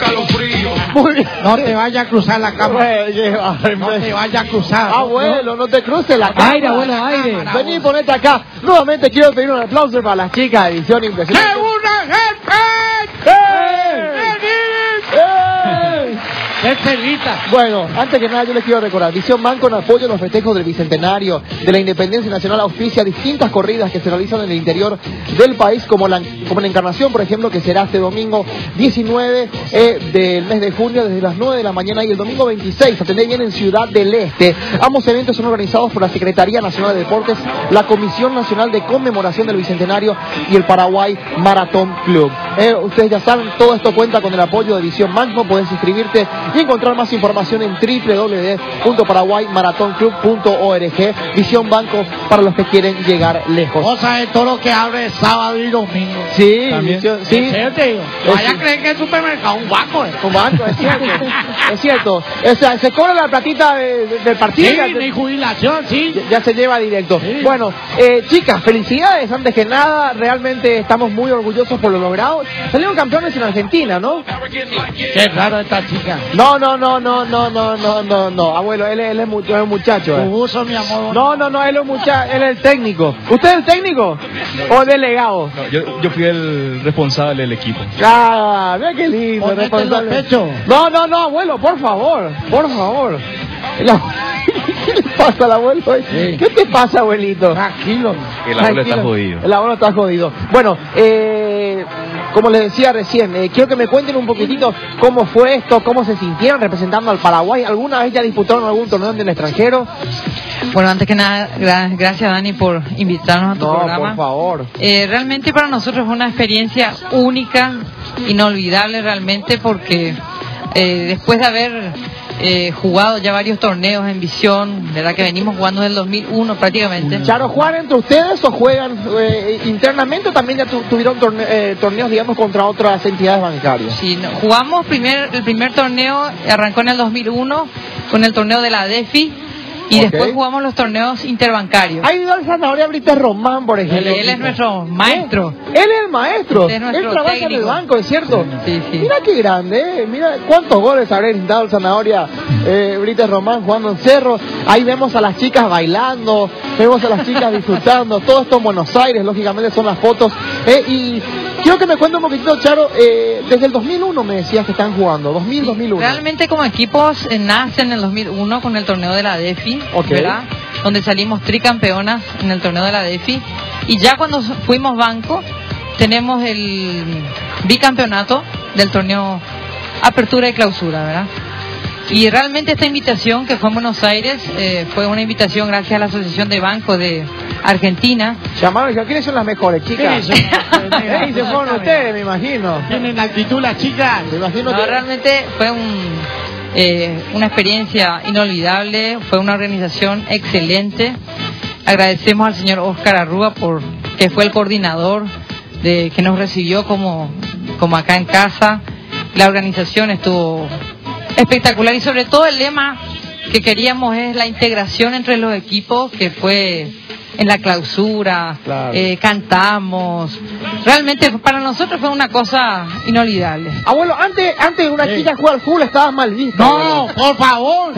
escalofrío. Muy bien. No te vayas a cruzar la cama. No te vayas a cruzar. Abuelo, no te cruces la cama. Aire, abuelo, aire. Vení y ponete acá. Nuevamente quiero pedir un aplauso para las chicas de Visión Impresionante. ¡Qué una gente! ¡Qué celita! Bueno, antes que nada yo les quiero recordar, Visión Banco en apoyo a los festejos del Bicentenario de la Independencia Nacional auspicia distintas corridas que se realizan en el interior del país, como la Encarnación, por ejemplo, que será este domingo 19 del mes de junio desde las 9 de la mañana y el domingo 26, atendé bien en Ciudad del Este. Ambos eventos son organizados por la Secretaría Nacional de Deportes, la Comisión Nacional de Conmemoración del Bicentenario y el Paraguay Maratón Club. Ustedes ya saben, todo esto cuenta con el apoyo de Visión Banco. Puedes inscribirte y encontrar más información en www.paraguaymaratónclub.org. Visión Banco para los que quieren llegar lejos. O sea, todo lo que abre sábado y domingo. Sí, También. sí. ¿En serio te digo? Vaya a creer que es supermercado, un banco. Un banco, es cierto. Es cierto. O sea, se cobra la platita del partido. Sí, Ya ni jubilación, sí. ya se lleva directo. Sí. Bueno, chicas, felicidades. Antes que nada, realmente estamos muy orgullosos por lo logrado. Salieron campeones en Argentina, ¿no? Qué raro esta chica. No. Abuelo, él es un muchacho. Tu uso, mi amor. No, él es un muchacho, él es el técnico. ¿Usted es el técnico? ¿O el delegado? No, yo fui el responsable del equipo. Ah, mira qué lindo. Ponete responsable. los pechos. No, abuelo, por favor. ¿Qué le pasa al abuelo? Sí. ¿Qué te pasa, abuelito? Tranquilo. El abuelo está jodido. El abuelo está jodido. Bueno, como les decía recién, quiero que me cuenten un poquitito cómo fue esto, cómo se sintieron representando al Paraguay. ¿Alguna vez ya disputaron algún torneo en el extranjero? Bueno, antes que nada, gracias Dani por invitarnos a tu programa. Por favor. Realmente para nosotros fue una experiencia única, inolvidable realmente, porque después de haber jugado ya varios torneos en Visión, verdad que venimos jugando desde el 2001 prácticamente. Charo, ¿juegan entre ustedes o juegan internamente o también ya tuvieron torneos, digamos, contra otras entidades bancarias? Sí, jugamos el primer torneo, arrancó en el 2001 con el torneo de la DEFI. Y después jugamos los torneos interbancarios. Ha ido al Zanahoria Brito Román, por ejemplo. Él es nuestro maestro. Él es el maestro. Él trabaja en el banco, ¿es cierto? Sí. Mira qué grande, Mira cuántos goles habrá dado el Zanahoria Brito Román jugando en Cerro. Ahí vemos a las chicas bailando, vemos a las chicas disfrutando. Todo esto en Buenos Aires, lógicamente son las fotos. Y quiero que me cuente un poquitito, Charo, desde el 2001 me decías que están jugando, 2000-2001. Realmente como equipos nace en el 2001 con el torneo de la DEFI, ¿verdad? Donde salimos tricampeonas en el torneo de la DEFI. Y ya cuando fuimos banco, tenemos el bicampeonato del torneo Apertura y Clausura, ¿verdad? Y realmente esta invitación que fue en Buenos Aires fue una invitación gracias a la Asociación de Bancos de Argentina. Llamaron y dijeron, ¿quiénes son las mejores, chicas? Sí, se fueron ustedes, me imagino. Tienen la actitud las chicas. Me imagino No, que... realmente fue una experiencia inolvidable, fue una organización excelente. Agradecemos al señor Oscar Arrúa que fue el coordinador que nos recibió como acá en casa. La organización estuvo espectacular y sobre todo el lema que queríamos es la integración entre los equipos, que fue en la clausura, claro. Cantamos. Realmente para nosotros fue una cosa inolvidable. Abuelo, antes de una chica jugar al fútbol estabas mal visto. No, abuelo. por favor.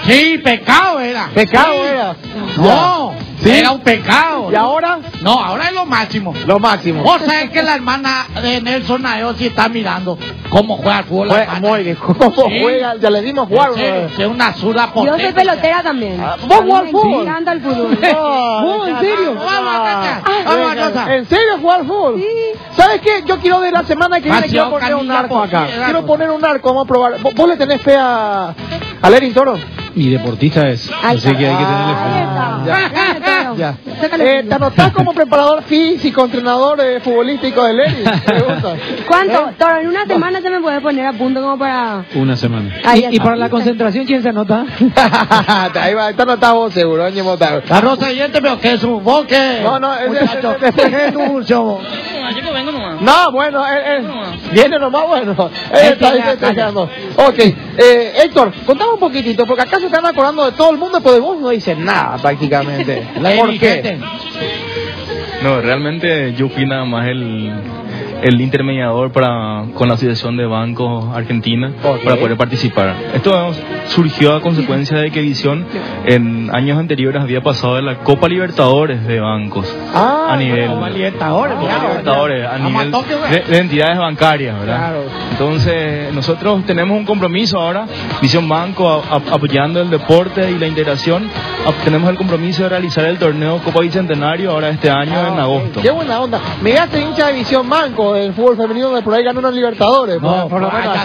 Sí, pecado era. Pecado Sí. era. No, ¿Sí? era un pecado. ¿Y ahora? No, ahora es lo máximo. Lo máximo. Vos sabés que la hermana de Nelson Naeo sí está mirando cómo juega el fútbol. la hermana. Muy bien. ¿Cómo juega? Ya le dimos jugar. Es una zurda Yo potente. soy pelotera también. ¿Vos jugás al fútbol? Me encanta el fútbol. No, ¿en serio? Vamos a casa. ¿En serio jugar al fútbol? Sí. ¿Sabes qué? Yo quiero de la semana que viene quiero poner un arco acá. Quiero poner un arco, vamos a probar. ¿Vos le tenés fe a Lerin Toro? Y deportista es. Así que hay que tenerle fe. Ya. ¿Te anotás como preparador físico, entrenador futbolístico de Lerin? ¿Cuánto? Toro, en una semana ya me puedes poner a punto como para... Una semana. Ahí ¿Y para la concentración quién se anota? Ahí va, está anotado vos seguro, año votado. La Rosa Yente, pero que es un boque. No, muchacho, es tu función. No, bueno, viene nomás, bueno. Está dejando. Ok, Héctor, contame un poquitito, porque acá se están acordando de todo el mundo, pero de vos no dicen nada prácticamente. ¿Por qué? No, realmente yo fui nada más el el intermediador con la Asociación de Bancos Argentina para poder participar. Esto surgió a consecuencia de que Visión en años anteriores había pasado de la Copa Libertadores de bancos a nivel a nivel de entidades bancarias, ¿verdad? Claro. Entonces nosotros tenemos un compromiso ahora, Visión Banco apoyando el deporte y la integración, tenemos el compromiso de realizar el torneo Copa Bicentenario ahora este año en agosto. Qué buena onda. Me hace hincha de Visión Banco del fútbol femenino donde por ahí ganó unos Libertadores. No, por lo menos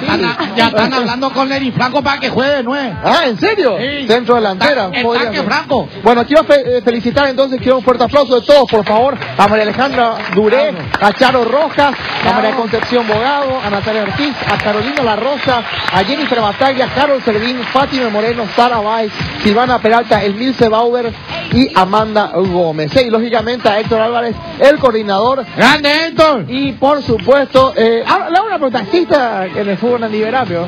ya están hablando con Lenny Franco para que juegue de 9. Ah, ¿en serio? Sí. Centro delantera. Franco. Bueno, quiero felicitar entonces, quiero un fuerte aplauso de todos, por favor, a María Alejandra Duré, a Charo Rojas, a María Concepción Bogado, a Natalia Ortiz, a Carolina La Rosa, a Jennifer Bataglia, Carol Servín, Fátima Moreno, Sara Báez, Silvana Peralta, Emilce Bauer y Amanda Gómez. Y lógicamente a Héctor Álvarez, el coordinador. ¡Grande, Héctor! Y por supuesto, le hago una protagista en el fútbol andiverapio.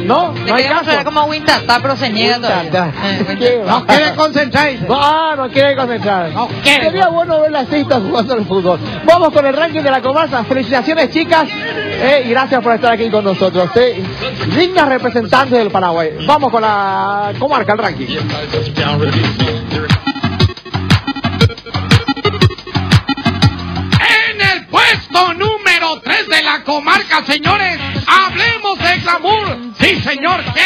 No hay caso. Como Winter, pero se niega todavía. No quiere concentrar. No quiere concentrar. Sería bueno ver las cistas jugando al fútbol. Vamos con el ranking de la comarca. Felicitaciones, chicas. Y gracias por estar aquí con nosotros. Dignas representantes del Paraguay. Vamos con la comarca, el ranking. En el puesto número 3 de la comarca, señores, hablemos de glamour. Sí, señor, qué